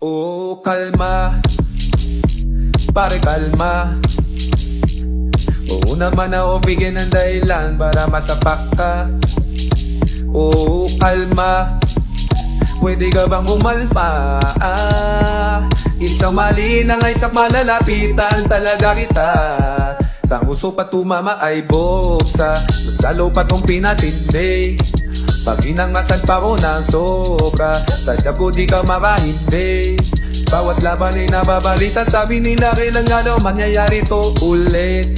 Oh, kalma, pare kalma. Oo naman ako bigyan ng dahilan para masapak ka. Oh, kalma, pwede ka bang umalma? Isang mali na nga'y tsak malalapitan talaga kita. Sa uso pa tumama ay buksa, mas lalo pa tong pinatindi. Pag inangasan pa ko ng sobra, sadyap ko di ka makahindi. Bawat laban ay nababalita, sabi nila kailan daw mangyayari to ulit.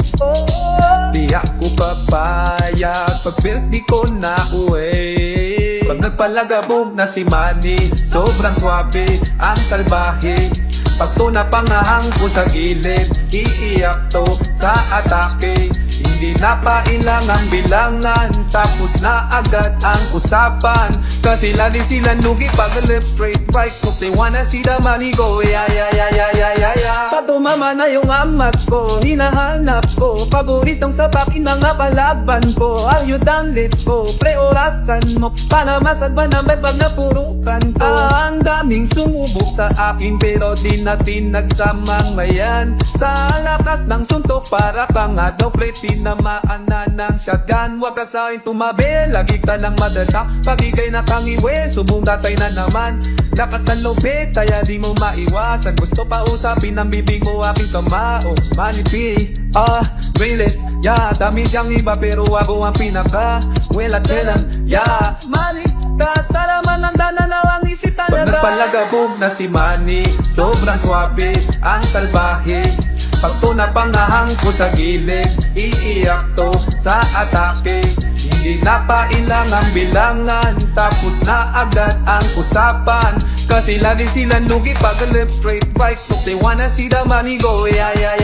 Di ako papayag pag di ko na uwi. Pag nagpalagabog na si Manny, sobrang swabe, ang salbahe. Pag to napangahang ko sa gilid, iiyak to sa atake. Hindi na pailangang bilangan, tapos na agad ang usapan. Kasi lagi silang lugi pag left straight right. If they wanna see the money go, yeah yeah yeah yeah yeah yeah yeah. Patumama na yung amat ko, hinahanap ko paboritong sapakin mga palaban ko. Are you done? Let's go. Pre, orasan mo para masadban ang pag napurukan ko. Ang daming sumubok sa akin pero di natin nagsamang mayan. Sa lakas ng suntok para kang daw pre, tinamaan na ng shotgun. Huwag ka sa'kin tumabi, lagi ka lang madala. Pag ikay nakangiwe, subong tatay na naman. Lakas ng lobet, kaya di mo maiwasan. Gusto pa usapin ang bibig mo, aking kamao. Manipi, realist, yeah. Dami siyang iba pero ako ang pinaka well at kailan, yeah. Mani, kasalaman ng dananawang isita na. Pag nagpalagabog na si Manny, sobrang swabe, ang salbahe. Pag to napangahang ko sa gilid, iiyak to sa atake. Hindi na pailangang bilangan, tapos na agad ang usapan. Kasi lagi silang lugi pag left straight right. If they wanna see the money go, yeah yeah yeah.